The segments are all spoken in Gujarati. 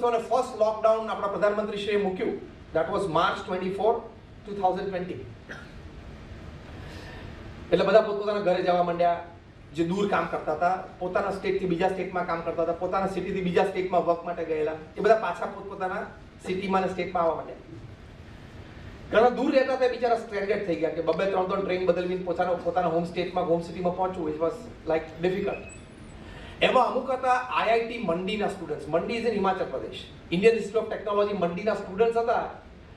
થયો અને ફર્સ્ટ લોકડાઉન આપણા પ્રધાનમંત્રીશ્રીએ મૂક્યું. That was March 24, 2020. એટલે બધા પોતપોતાના ઘરે જવા માંડ્યા. જે દૂર કામ કરતા હતા, પોતાના સ્ટેટથી બીજા સ્ટેટમાં કામ કરતા હતા, પોતાના સિટીથી બીજા સ્ટેટમાં વર્ક માટે ગયેલા, એ બધા પાછા પોતપોતાના સિટીમાં અને સ્ટેટમાં આવવા માંડ્યા. ઘણા દૂર રહેતા હતા બિચારા સ્ટ્રેન્ડેડ થઈ ગયા કે 2-3 ટ્રેન બદલીને પોતાના હોમ સ્ટેટમાં, હોમ સિટીમાં પહોંચવું ઇટ વોઝ લાઈક ડિફિકલ્ટ. એમાં અમુક હતા IIT મંડીના students. Mandi is in Himachal Pradesh. Indian institute of technology મંડીના સ્ટુડન્ટ્સ હતા.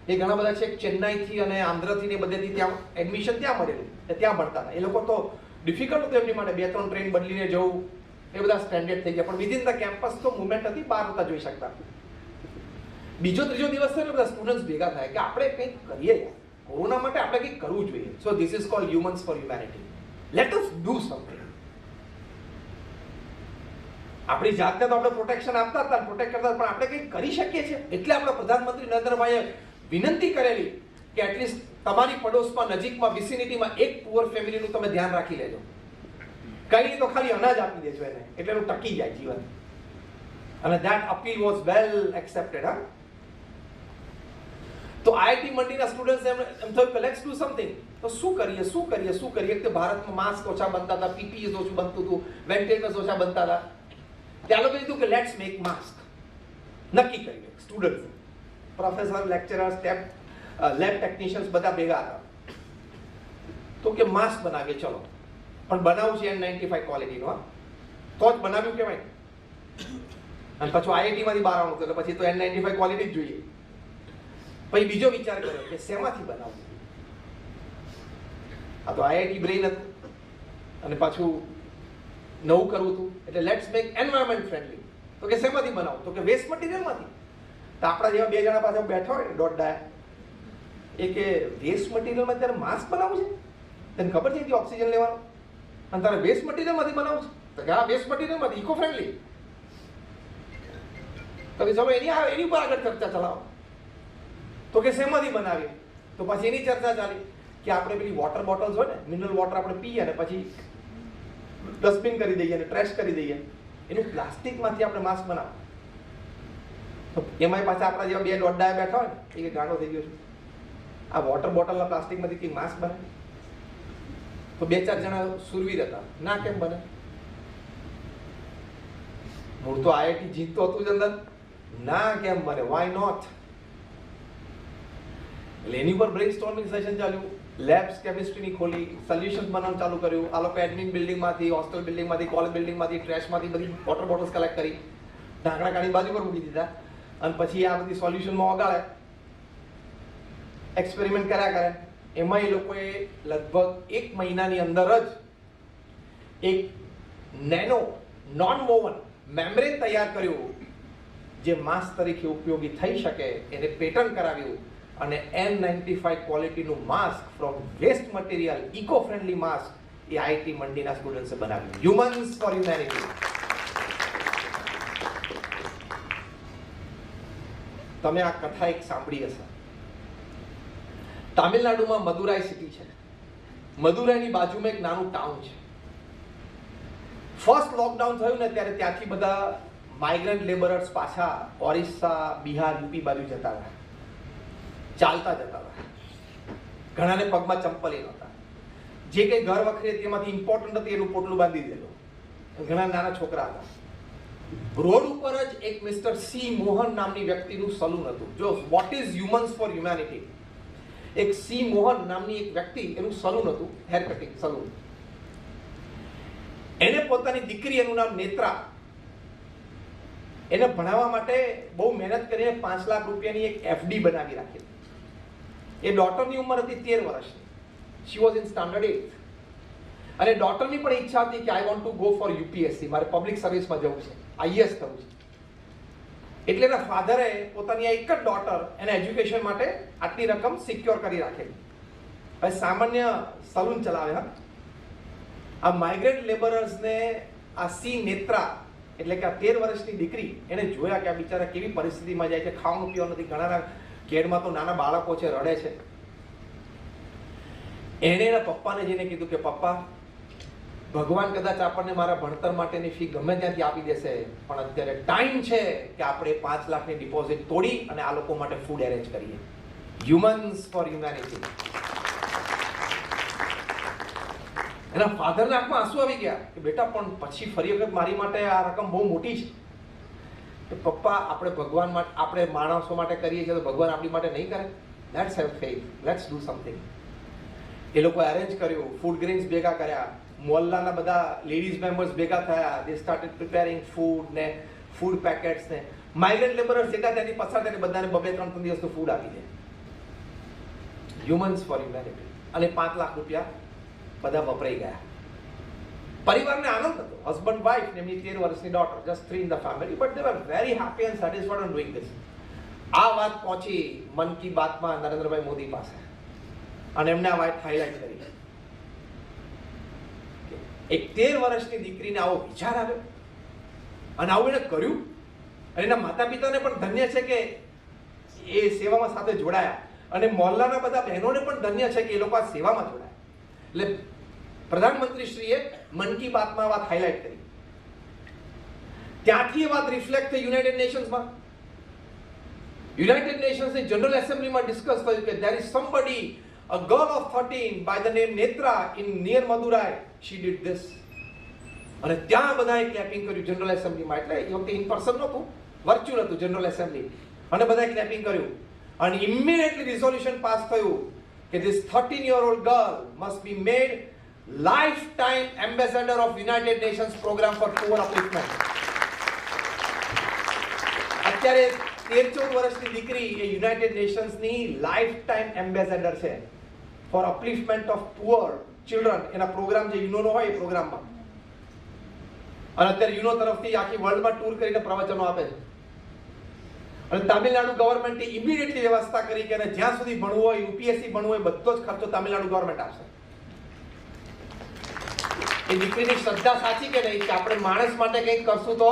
એ ઘણા બધા છે ચેન્નાઈથી અને આંધ્રથી ને બધેથી ત્યાં એડમિશન ત્યાં મળેલું, ત્યાં ભણતા હતા. એ લોકો તો ડિફિકલ્ટ હતું એમની માટે 2-3 ટ્રેન બદલીને જવું, એ બધા સ્ટેન્ડર્ડ થઈ ગયા. પણ વિધિન ધ કેમ્પસ તો મુવમેન્ટ હતી, બહાર હતા જોઈ શકતા. બીજો ત્રીજો દિવસ થયો બધા સ્ટુડન્ટ્સ ભેગા થાય કે આપણે કંઈક કરીએ યાર, કોરોના માટે આપણે કંઈક કરવું જોઈએ. So this is called humans for humanity. Let us do something. આપણી જાતને તો આપણે પ્રોટેક્શન આપતા હતા, પ્રોટેક્ટ કરતા, પણ આપણે કંઈક કરી શકીએ છીએ. એટલે આપણા પ્રધાનમંત્રી નરેન્દ્રભાઈએ વિનંતી કરેલી કે એટલીસ્ટ તમારી પડોશમાં, નજીકમાં, વિસિનિટીમાં એક પુઅર ફેમિલીનું તમે ધ્યાન રાખી લેજો. કઈ નહીં તો ખાલી અનાજ આપી દેજો એને, એટલે એનું ટકી જાય જીવન. અને that appeal was well accepted. હા, તો IIT મંડીના સ્ટુડન્ટ્સ એમ થયું કે લેટ્સ ડુ સમથિંગ. તો શું કરીએ કે ભારતમાં માસ્ક ઓછા બનતા હતા, PPE ઓછું બનતું હતું, વેન્ટિલેટર્સ ઓછા બનતા હતા. ત્યાં લોકો કીધું કે લેટ્સ મેક માસ્ક. નક્કી કર્યું સ્ટુડન્ટ, પ્રોફેસર, લેક્ચરર્સ, લેબ ટેકનિશિયન્સ બધા ભેગા હતા. તો કે માસ્ક બનાવીએ ચલો, પણ બનાવવું છે N95 ક્વોલિટીનો. તો જ બનાવ્યું કહેવાય. અને પાછું IIT માંથી બહાર આવવાનું એટલે પછી તો N95 ક્વોલિટી જ જોઈએ. પછી બીજો વિચાર કર્યો કે શેમાંથી બનાવવું. આ તો IIT બ્રેઇન હતું અને પાછું નવું કરવું હતું. એટલે લેટ્સ મેક એન્વાયરમેન્ટ ફ્રેન્ડલી. તો કે શેમાંથી બનાવું? તો કે વેસ્ટ મટીરિયલમાંથી. તો આપણા જેવા 2 જણા પાસે બેઠા હોય દોઢ ડાયા, એ કે વેસ્ટ મટીરિયલમાં ત્યારે માસ્ક બનાવવું છે? તને ખબર છે કે ઓક્સિજન લેવાનું, અને તારે વેસ્ટ મટીરિયલમાંથી બનાવવું છે? તો કે હા, વેસ્ટ મટીરિયલમાંથી, ઇકો ફ્રેન્ડલી. તો કે ચલો એની ઉપર આગળ ચર્ચા ચલાવો. તો કે શેમાંથી બનાવીએ? તો પછી એની ચર્ચા ચાલી કે આપણે પેલી વોટર બોટલ્સ હોય ને, મિનરલ વોટર આપણે પીએ અને પછી ડસ્ટબિન કરી દઈએ અને ટ્રેશ કરી દઈએ, એનું પ્લાસ્ટિકમાંથી આપણે માસ્ક બનાવો. તો એમાંય પાછા આપણા જેવા 2 દોઢ બેઠા હોય ને, એ ગાંડો થઈ ગયો છે, આ વોટર બોટલના પ્લાસ્ટિકમાંથી કંઈક માસ્ક બને. તો 2-4 જણા સુરવીર હતા, ના કેમ બને? મૂળ તો IIT જીતતો હતું જ અંદર, ના કેમ બને, વાય નોટ? એટલે એની ઉપર બ્રેઇન સ્ટોર્મિંગ સેશન ચાલ્યું. લેબ્સ કેમિસ્ટ્રીની ખોલી, સોલ્યુશન્સ બનાવવાનું ચાલુ કર્યું. આ લોકો એડમિન બિલ્ડિંગમાંથી, હોસ્ટેલ બિલ્ડિંગમાંથી, કોલેજ બિલ્ડિંગમાંથી, ટ્રેશમાંથી બધી વોટર બોટલ્સ કલેક્ટ કરી, ઢાંકણા કાઢી બાજુ પર મૂકી દીધા. અને પછી આ બધી સોલ્યુશનમાં ઓગાળે, એક્સપેરિમેન્ટ કર્યા કરે. એમાં એ લોકોએ લગભગ 1 મહિનાની અંદર જ એક નેનો નોન વોવન મેમ્બ્રેન તૈયાર કર્યું, જે માસ્ક તરીકે ઉપયોગી થઈ શકે. એને પેટન્ટ કરાવ્યું અને N95 ક્વોલિટીનું mask from waste material, eco friendly mask, એ IIT મંડીના સ્ટુડન્ટ્સે બનાવ્યું. Humans for humanity. તમે આ કથા એક સાંભળી હશે. તામિલનાડુમાં મદુરાઈ સિટી છે. મદુરાઈની બાજુમાં એક નાનું ટાઉન છે. ફર્સ્ટ લોકડાઉન થયું ને ત્યારે ત્યાંથી બધા માઇગ્રન્ટ લેબરર્સ પાછા ઓરિસ્સા, બિહાર, યુપી બાજુ જતા હતા. ચાલતા જતા હતા. ઘણાને પગમાં ચંપલ નહોતા. જે કંઈ ઘર વખરી હતી એમાંથી ઇમ્પોર્ટન્ટ હતી એનું પોટલું બાંધી દીધેલું. ઘણા નાના છોકરા હતા. રોડ ઉપર જ એક મિસ્ટર C. મોહન નામની વ્યક્તિનું સલૂન હતું. જો what is humans for humanity. એક C. મોહન નામની એક વ્યક્તિ, એનું સલૂન હતું, હેર કટિંગ સલૂન. એને પોતાની દીકરી, એનું નામ નેત્રા, એને ભણાવવા માટે બહુ મહેનત કરીને 5 લાખ રૂપિયાની એક FD બનાવી રાખી. એ ડોટરની ઉંમર હતી 13 વર્ષની. She was in standard 8. અને ડોટરની પણ ઈચ્છા હતી કે I want to go for UPSC, મારે પબ્લિક સર્વિસમાં જવું છે, IAS થવું છે. એટલે એના ફાધરે પોતાની આ એક જ ડોટર એના એજ્યુકેશન માટે આટલી રકમ સિક્યોર કરી રાખેલી. હવે સામાન્ય સલૂન ચલાવે. હા, આ માઇગ્રન્ટ લેબરર્સને આ C. નેત્રા એટલે કે આ 13 વર્ષની દીકરી, એને જોયા કે આ બિચારા કેવી પરિસ્થિતિમાં જાય છે, ખાવાનું પીવાનું નથી, ઘણાના ઘેરમાં તો નાના બાળકો છે, રડે છે. એણે એના પપ્પાને જઈને કીધું કે પપ્પા, ભગવાન કદાચ આપણને મારા ભણતર માટેની ફી ગમે ત્યાંથી આપી દેશે, પણ અત્યારે ટાઈમ છે કે આપણે 5 લાખની ડિપોઝિટ તોડી અને આ લોકો માટે ફૂડ એરેન્જ કરીએ. Humans for humanity. એના ફાધરના આંખમાં આંસુ આવી ગયા કે બેટા પણ પછી ફરી વખત મારી માટે આ રકમ બહુ મોટી છે. તો પપ્પા, આપણે ભગવાન માટે, આપણે માણસો માટે કરીએ છીએ તો ભગવાન આપણી માટે નહીં કરે? Let's have faith, let's do something. એ લોકો અરેન્જ કર્યું, ફૂડ ગ્રેન્સ ભેગા કર્યા, મોહલ્લાના બધા લેડીઝ મેમ્બર્સ ભેગા થયા, દે સ્ટાર્ટેડ પ્રિપેરિંગ ફૂડ ને ફૂડ પેકેટ્સ ને માઇગ્રન્ટ લેબરર્સ જેટલા ત્યાંથી પસાર થઈને બધાને 2-3 દિવસનું ફૂડ આપી દે. Humans for humanity. અને 5 લાખ રૂપિયા બધા વપરાઈ ગયા. પરિવારને આનંદ હતો. હસબન્ડ, વાઇફ ને એમની 13 વર્ષની daughter, just 3 in the family, but they were very happy and satisfied on doing this. આ વાત પહોંચી મન કી બાતમાં નરેન્દ્રભાઈ મોદી પાસે અને એમને આ વાત હાઇલાઇટ કરી. એક 13 વર્ષની દીકરીને આવો વિચાર આવ્યો અને આવું એને કર્યું. અને એના માતા પિતાને પણ ધન્ય છે કે એ સેવામાં સાથે જોડાયા, અને મોહલ્લાના બધા બહેનોને પણ ધન્ય છે કે એ લોકો આ સેવામાં જોડાયા. એટલે પ્રધાનમંત્રીશ્રીએ મન કી બાતમાં વાત હાઇલાઇટ કરી. ત્યાંથી એ વાત રિફ્લેક્ટ થઈ યુનાઇટેડ નેશન્સમાં. યુનાઇટેડ નેશન્સની જનરલ એસેમ્બલીમાં ડિસ્કસ થયું કે there is somebody, a girl of 13 by the name Netra in near Madurai, she did this. અને ત્યાં બધાએ ક્લેપિંગ કર્યું જનરલ એસેમ્બલીમાં. એટલે એ વખતે ઇન પર્સન નહોતું, વર્ચ્યુઅલ હતું જનરલ એસેમ્બલી, અને બધાએ ક્લેપિંગ કર્યું. અને ઇમિડિયેટલી રિઝોલ્યુશન પાસ થયું કે this 13-year-old girl must be made lifetime ambassador of United Nations program for poor upliftment. અત્યારે 13-14 વર્ષની દીકરી એ યુનાઇટેડ નેશન્સની લાઈફ ટાઈમ એમ્બેસેડર છે ફોર અપલિફમેન્ટ ઓફ પુઅર ચિલ્ડ્રન. એના પ્રોગ્રામ જે યુનોનો હોય એ પ્રોગ્રામમાં. અને અત્યારે યુનો તરફથી આખી વર્લ્ડમાં ટૂર કરીને પ્રવચનો આપે છે. અને તામિલનાડુ ગવર્મેન્ટે ઇમિડિયેટલી વ્યવસ્થા કરી કે જ્યાં સુધી ભણવું હોય, યુપીએસસી ભણવું હોય, બધો જ ખર્ચો તામિલનાડુ ગવર્મેન્ટ આપશે. એ દીકરીની શ્રદ્ધા સાચી કે નહીં કે આપણે માણસ માટે કંઈક કરશું તો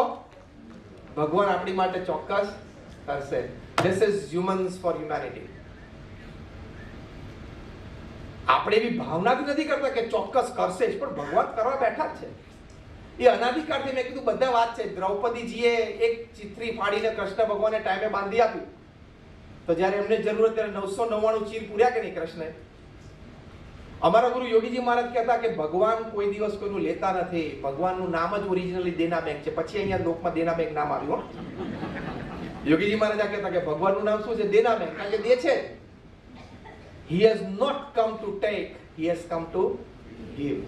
ભગવાન આપણી માટે ચોક્કસ કરશે. This is humans for humanity. આપણે એવી ભાવનાથી નથી કરતા કે ચોક્કસ કરશે જ, પણ ભગવાન કરવા બેઠા જ છે. એ અનાદિકાળથી મેં કીધું બધા વાત છે. દ્રૌપદીજીએ એક ચિત્રી ફાડીને કૃષ્ણ ભગવાને ટાઈમે બાંધી આપ્યું, તો જ્યારે એમને જરૂર ત્યારે 999 ચીર પૂર્યા કે નહીં કૃષ્ણે. અમારા ગુરુ યોગીજી મહારાજ કહેતા કે ભગવાન કોઈ દિવસ કોઈનું લેતા નથી. ભગવાનનું નામ જ ઓરિજિનલી દેના બેંક છે. પછી અહીંયા લોકમાં દેના બેંક નામ આવ્યું. યોગીજી મહારાજ કહેતા કે ભગવાનનું નામ શું છે? દેના બેંક. કારણ કે દે છે. He has not come to take, he has come to give.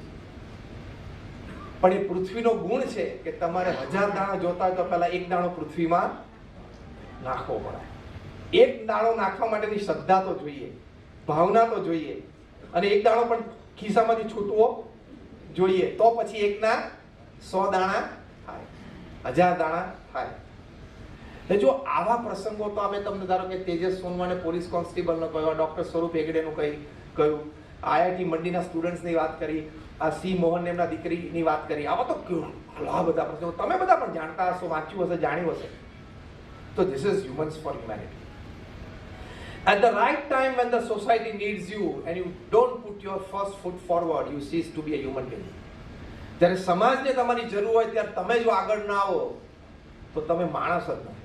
પણ એ પૃથ્વીનો ગુણ છે કે તમારે 1000 દાણા જોતા હોય તો પહેલા એક દાણો પૃથ્વીમાં નાખવો પડે. એક દાણો નાખવા માટેની શ્રદ્ધા તો જોઈએ, ભાવના તો જોઈએ, અને એક દાણો પણ ખિસ્સામાંથી છૂટવો જોઈએ, તો પછી એકના 100 દાણા થાય, 1000 દાણા થાય. જો આવા પ્રસંગો તો અમે તમને ધારો કે તેજસ સોનવાને પોલીસ કોન્સ્ટેબલનો કહ્યું, ડોક્ટર સ્વરૂપ હેગડેનું કહ્યું, આઈઆઈટી મંડીના સ્ટુડન્ટ્સની વાત કરી, આ સી મોહન એમના દીકરીની વાત કરી. આવા તો ઘણા બધા પ્રસંગો તમે બધા પણ જાણતા હશો, વાંચ્યું હશે, જાણ્યું હશે. તો this is humans for humanity. At the right time when the society needs you and you don't put your first foot forward, you cease to be a human being. જ્યારે સમાજને તમારી જરૂર હોય ત્યારે તમે જો આગળ ના આવો તો તમે માણસ જ નથી.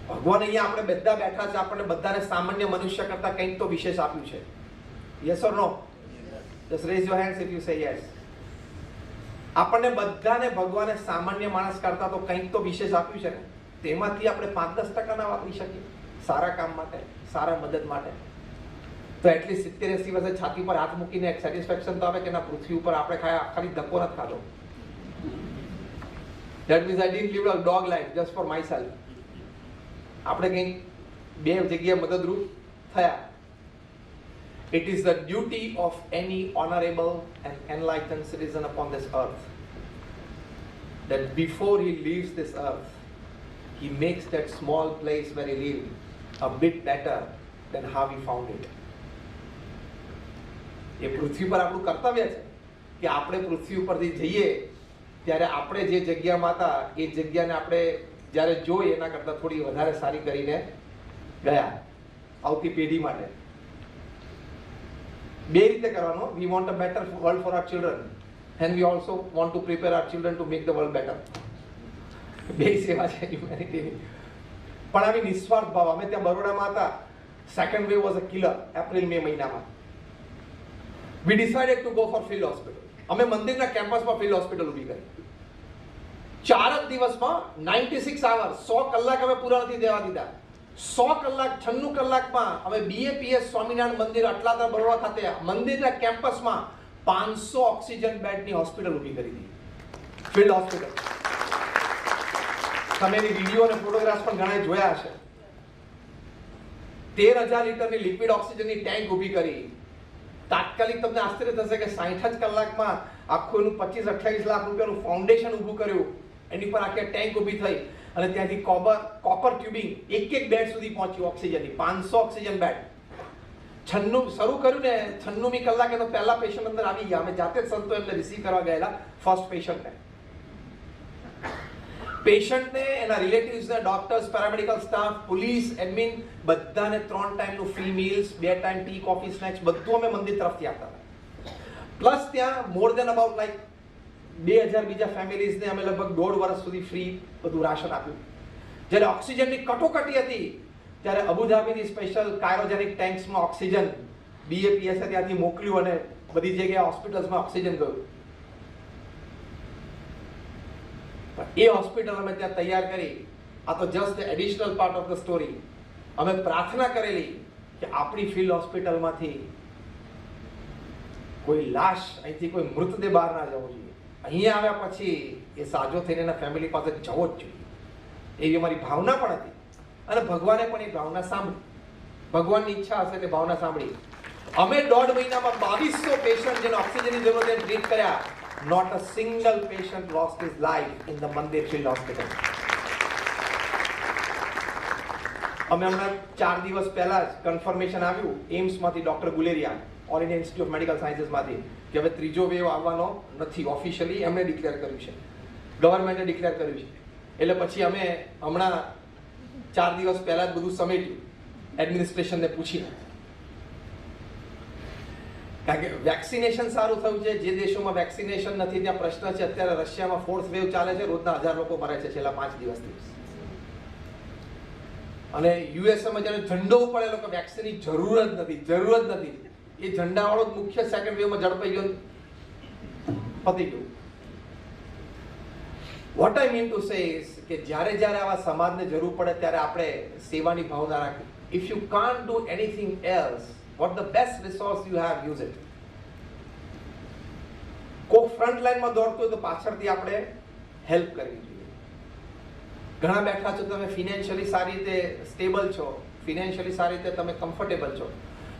ભગવાન અહીંયા આપણે બધા બેઠા છે, આપણને બધાને સામાન્ય મનુષ્ય કરતા કંઈક તો વિશેષ આપ્યું છે. Yes or no? Just raise your hands if you say yes. આપણને બધાને ભગવાને સામાન્ય માણસ કરતા તો કંઈક તો વિશેષ આપ્યું છે ને. તેમાંથી આપણે 5-10% ના વાપરી શકીએ સારા કામ માટે, સારા મદદ માટે. તો એટલીસ્ટ 70-80 વર્ષે છાતી પર હાથ મૂકીને એક સેટિસ્ફેક્શન તો આવે કે ના, પૃથ્વી ઉપર આપણે ખાલી ધક્કો નથી ખાધો. That means I didn't live a dog life just for myself. આપણે કંઈક બે જગ્યાએ મદદરૂપ થયા. It is the duty of any honorable and enlightened citizen upon this earth that before he leaves this earth, he makes that small place where he lived a bit better than how he found it. એ પૃથ્વી પર આપણું કર્તવ્ય છે કે આપણે પૃથ્વી ઉપરથી જઈએ ત્યારે આપણે જે જગ્યામાં હતા એ જગ્યાને આપણે જ્યારે જોઈ એના કરતાં થોડી વધારે સારી કરીને ગયા આવતી પેઢી માટે. બે રીતે કરવાનો. We want a better world for our children. and we also want to prepare our children to make the world better. બે સેવા છે હ્યુમેનિટીની. પણ આવી નિસ્વાર્થ ભાવ. અમે ત્યાં બરોડામાં હતા, second wave was a killer April May મહિનામાં. We decided to go for field hospital. અમે મંદિરના કેમ્પસમાં ફિલ્ડ હોસ્પિટલ ઊભી કરી. 4 જ દિવસમાં 96 hours 100 કલાક અમે પૂરા નથી દેવા દીધા. 100 કલાક 96 કલાકમાં અમે BAPS સ્વામિનારાયણ મંદિર અટલાદરા બરોડા ખાતે મંદિરના કેમ્પસમાં 500 ઓક્સિજન બેડની હોસ્પિટલ ઊભી કરી દીધી. Field hospital. તમે એની વિડીયો અને ફોટોગ્રાફ્સ પણ ઘણા જોયા હશે. 13,000 લીટરની લિક્વિડ ઓક્સિજનની ટેન્ક ઊભી કરી. તાત્કાલિક તમને આશ્ચર્ય થશે કે 60 જ કલાકમાં આખું એનું 25-28 લાખ રૂપિયાનું ફાઉન્ડેશન ઊભું કર્યું. એની પર આખી ટેન્ક ઊભી થઈ અને ત્યાંથી કોપર ટ્યુબિંગ એક બેડ સુધી પહોંચ્યું ઓક્સિજનની. 500 ઓક્સિજન બેડ. 96 શરૂ કર્યું ને 96મી કલાકે તો પહેલા પેશન્ટ અંદર આવી ગયા. અમે જાતે જ સંતો એમને રિસીવ કરવા ગયેલા ફર્સ્ટ પેશન્ટને. પેશન્ટને, એના રિલેટિવ્સને, doctors, paramedical staff, police, admin બધાને 3 ટાઈમનું free meals, 2 time tea, coffee, snacks બધું અમે મંદિર તરફથી આપતા હતા. પ્લસ ત્યાં મોર દેન અબાઉટ લાઈક 2000 બીજા ફેમિલીઝને અમે લગભગ 1.5 વર્ષ સુધી ફ્રી બધું રાશન આપ્યું. જ્યારે ઓક્સિજનની કટોકટી હતી ત્યારે અબુધાબીની સ્પેશિયલ ક્રાયોજેનિક ટેન્ક્સમાં ઓક્સિજન BAPS ત્યાંથી મોકલ્યું અને બધી જગ્યાએ હોસ્પિટલ્સમાં ઓક્સિજન ગયું. એ હોસ્પિટલ અમે ત્યાં તૈયાર કરી. આ તો just additional part of the story. અમે પ્રાર્થના કરેલી કે આપણી ફિલ્ડ હોસ્પિટલમાંથી કોઈ લાશ, અહીંથી કોઈ મૃતદેહ બહાર ના જવો જોઈએ. અહીંયા આવ્યા પછી એ સાજો થઈને એના ફેમિલી પાસે જવો જ જોઈએ. એવી અમારી ભાવના પણ હતી અને ભગવાને પણ એ ભાવના સાંભળી. ભગવાનની ઈચ્છા હશે તે ભાવના સાંભળી. અમે 1.5 મહિનામાં 2200 પેશન્ટ જેને ઓક્સિજનની જરૂર છે ટ્રીટ કર્યા. Not a single patient lost his life in the Mandir Field Hospital. અમે હમણાં 4 દિવસ પહેલા જ કન્ફર્મેશન આવ્યું એમ્સમાંથી doctor Guleria, all India institute of medical સાયન્સીસમાંથી, કે હવે ત્રીજો વેવ આવવાનો નથી. ઓફિશિયલી એમણે ડિક્લેર કર્યું છે, ગવર્મેન્ટે ડિક્લેર કર્યું છે. એટલે પછી અમે હમણાં 4 દિવસ પહેલા જ બધું સમેટ્યું એડમિનિસ્ટ્રેશનને પૂછીને. કારણ કે વેક્સિનેશન સારું થયું છે. જે દેશોમાં વેક્સિનેશન નથી ત્યાં પ્રશ્ન છે. અત્યારે રશિયામાં 4th વેવ ચાલે છે. રોજના 1000 લોકો મરે છે છેલ્લા 5 દિવસથી. અને યુએસએમાં જ્યારે ઝંડો પડેલો કે વેક્સિનની જરૂર જ નથી, એ ઝંડાવાળો જ મુખ્ય સેકન્ડ વેવમાં ઝડપાઈ ગયો, પતી ગયું. What I mean to say is કે જ્યારે આવા સમાજને જરૂર પડે ત્યારે આપણે સેવાની ભાવના રાખી. If you can't do anything else, what the best resource you have, use it. કોઈ ફ્રન્ટ લાઈનમાં દોડતો હોય તો પાછળથી આપણે હેલ્પ કરવી જોઈએ. ઘણા બેઠા છો, તમે ફિનાન્શિયલી સારી રીતે સ્ટેબલ છો, ફિનાન્શિયલી સારી રીતે તમે કમ્ફર્ટેબલ છો,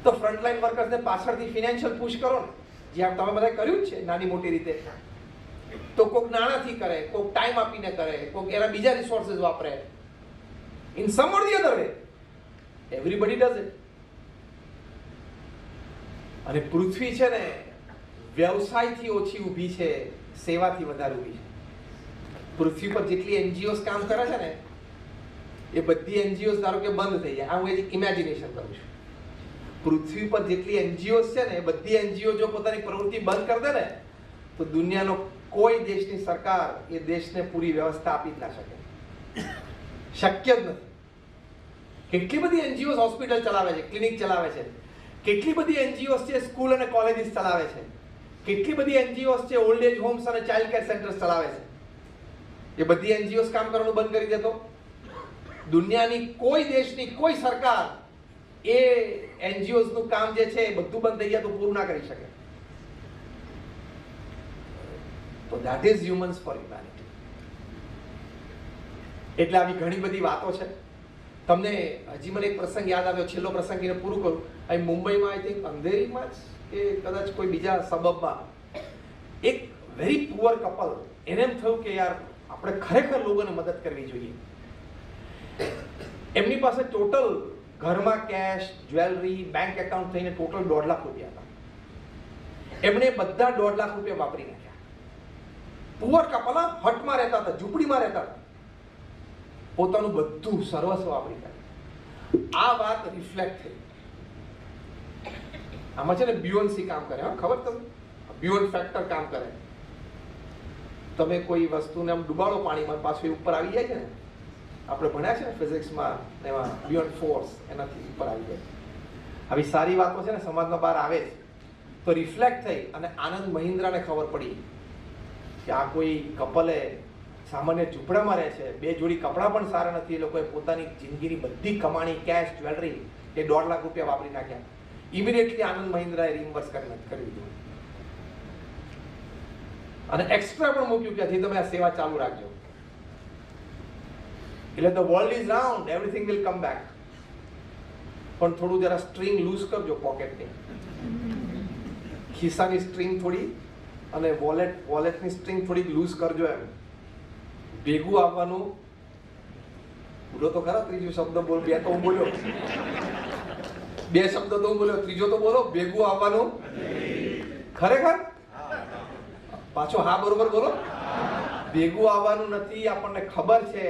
તો ફ્રન્ટ લાઈન વર્કર્સને પાછળથી ફિનાન્શિયલ પુશ કરો ને, જે તમે બધા કર્યું જ છે નાની મોટી રીતે. તો કોઈક નાણાંથી કરે, કોઈક ટાઈમ આપીને કરે, કોઈક એના બીજા રિસોર્સિસ વાપરે. In sum or the other way everybody does it. અને પૃથ્વી છે ને વ્યવસાયથી ઓછી ઊભી છે, સેવાથી વધારે ઊભી છે. પૃથ્વી પર જેટલી NGOs કામ કરે છે ને એ બધી NGOs ધારો કે બંધ થઈ જાય. હું એક ઇમેજિનેશન કરું છું. પૃથ્વી પર જેટલી NGOs છે ને એ બધી NGO જો પોતાની પ્રવૃત્તિ બંધ કરી દે ને તો દુનિયાનો કોઈ દેશની સરકાર એ દેશને પૂરી વ્યવસ્થા આપી જ ના શકે. શક્ય જ નથી. કેટલી બધી NGOs હોસ્પિટલ ચલાવે છે, ક્લિનિક ચલાવે છે. કેટલી બધી NGOs છે સ્કૂલ અને કોલેજીસ ચલાવે છે. કેટલી બધી NGOs છે ઓલ્ડ એજ હોમ્સ અને ચાઇલ્ડ કેર સેન્ટર્સ ચલાવે છે. એ બધી NGOs કામ કરવાનું બંધ કરી દે તો દુનિયાની કોઈ દેશની કોઈ સરકાર એ NGOs નું કામ જે છે એ બધું બંધ થઈ ગયા તો પૂરું ના કરી શકે. તો that is humans for humanity. એટલે આવી ઘણી બધી વાતો છે. તમને હજી મને એક પ્રસંગ યાદ આવ્યો, છેલ્લો પ્રસંગ એને પૂરું કરું. અહીં મુંબઈમાં આઈ થિંક અંધેરીમાં જ કે કદાચ કોઈ બીજા સબબમાં એક વેરી પુઅર કપલ, એને એમ થયું કે યાર આપણે ખરેખર લોકોને મદદ કરવી જોઈએ. એમની પાસે ટોટલ ઘરમાં કેશ, જ્વેલરી, બેંક એકાઉન્ટ થઈને ટોટલ 1.5 લાખ રૂપિયા હતા. એમણે બધા 1.5 લાખ રૂપિયા વાપરી નાખ્યા. પુઅર કપલ, હટમાં રહેતા હતા, ઝૂંપડીમાં રહેતા હતા, પોતાનું બધું સર્વસ્વ વાપરી નાખ્યું. આ વાત રિફ્લેક્ટ થઈ. આમાં છે ને બ્યુઅન્સી કામ કરે, હા ખબર તમને? બ્યુઅન ફેક્ટર કામ કરે. તમે કોઈ વસ્તુને આમ ડુબાડો પાણીમાં, પાછું એ ઉપર આવી જાય છે ને. આપણે ભણ્યા છે ને ફિઝિક્સમાં, એમાં બિયોન્ડ ફોર્સ, એનાથી ઉપર આવી જાય. આવી સારી વાતો છે ને સમાજમાં બહાર આવે છે તો રિફ્લેક્ટ થઈ અને આનંદ મહિન્દ્રાને ખબર પડી કે આ કોઈ કપલે સામાન્ય ઝૂંપડામાં રહે છે, 2 જોડી કપડાં પણ સારા નથી, એ લોકોએ પોતાની જિંદગીની બધી કમાણી, કેશ, જ્વેલરી એ 1.5 લાખ રૂપિયા વાપરી નાખ્યા. ઇમિડિયેટલી આનંદ મહિન્દ્રાએ રિમ્બર્સ કરી દીધું અને એક્સ્ટ્રા પણ મૂક્યું કે હજી તમે આ સેવા ચાલુ રાખજો. એટલે the world is round, everything will come back. પણ થોડું જરા સ્ટ્રિંગ લૂઝ કરજો પોકેટની, ખિસ્સાની સ્ટ્રિંગ થોડી અને વોલેટની સ્ટ્રિંગ થોડીક લૂઝ કરજો. એમ ભેગું આવવાનું. બોલો તો ખરા, ત્રીજો શબ્દ બોલ. 2 તો હું બોલ્યો, 2 શબ્દ તો હું બોલ્યો, ત્રીજો તો બોલો. ભેગું આવવાનું ખરેખર પાછો હા બરોબર બોલો. ભેગું આવવાનું નથી, આપણને ખબર છે.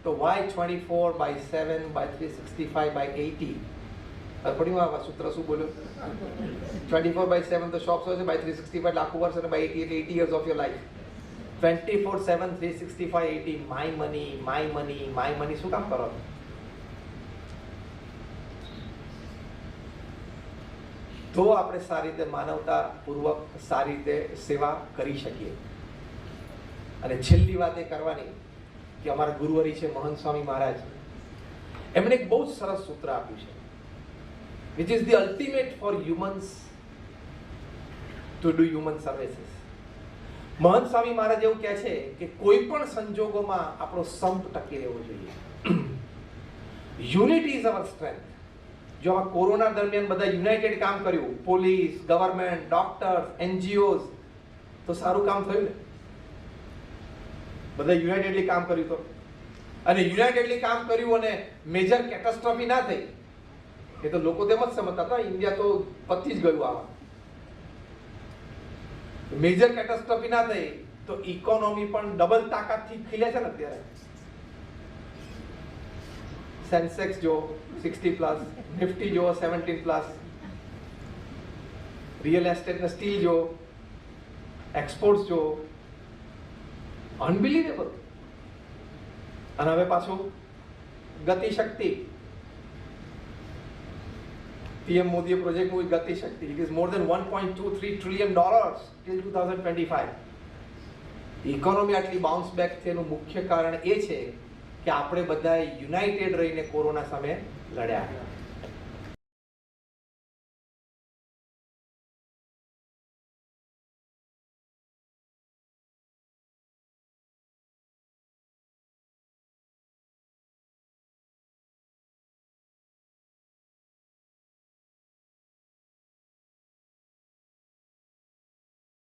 તો why 24/7/365/80? પડ્યું સૂત્ર શું બોલ્યો? 24/7 તો શોપ્સ હોય છે, by 365 એટલે આખું વર્ષ, અને by 80 એટલે 80 years of your life. 24/7 365/80 my money, my money, my money. શું કામ કરો? તો આપણે સારી રીતે માનવતાપૂર્વક સારી રીતે સેવા કરી શકીએ. અને છેલ્લી વાત એ કરવાની કે અમારા ગુરુવરી છે મહંત સ્વામી મહારાજ, એમણે એક બહુ સરસ સૂત્ર આપ્યું છે, which is the ultimate for humans to do human services. મહંત સ્વામી મહારાજ એવું કહે છે કે કોઈ પણ સંજોગોમાં આપણો સંપ ટકી રહેવો જોઈએ. Unity is our strength. જો આ કોરોના દરમિયાન બધા યુનાઇટેડ કામ કર્યું, પોલીસ, ગવર્મેન્ટ, ડોક્ટર્સ, NGOs, તો સારું કામ થયું ને. બધા યુનાઇટેડલી કામ કર્યું તો, અને યુનાઇટેડલી કામ કર્યું અને મેજર કેટાસ્ટ્રોફી ના થઈ. એ તો લોકો તેમ જ સમજતા હતા ઇન્ડિયા તો પતી જ ગયું. આમાં મેજર કેટાસ્ટ્રોફી ના થઈ તો ઇકોનોમી પણ ડબલ તાકાતથી ખીલે છે ને અત્યારે. સેન્સેક્સ જો 60+, નિફ્ટી જો 17+, રિયલ એસ્ટેટ ને સ્ટીલ જો, એક્સપોર્ટ્સ જો, અનબિલીવેબલ. અને હવે પાછું ગતિશક્તિ. PM મોદીએ પ્રોજેક્ટ મૂકી Gatishakti. It is more than $1.23 trillion till 2025. Economy આટલી બાઉન્સ બેક થયાનું મુખ્ય કારણ એ છે કે આપણે બધાએ યુનાઇટેડ રહીને કોરોના સામે લડ્યા.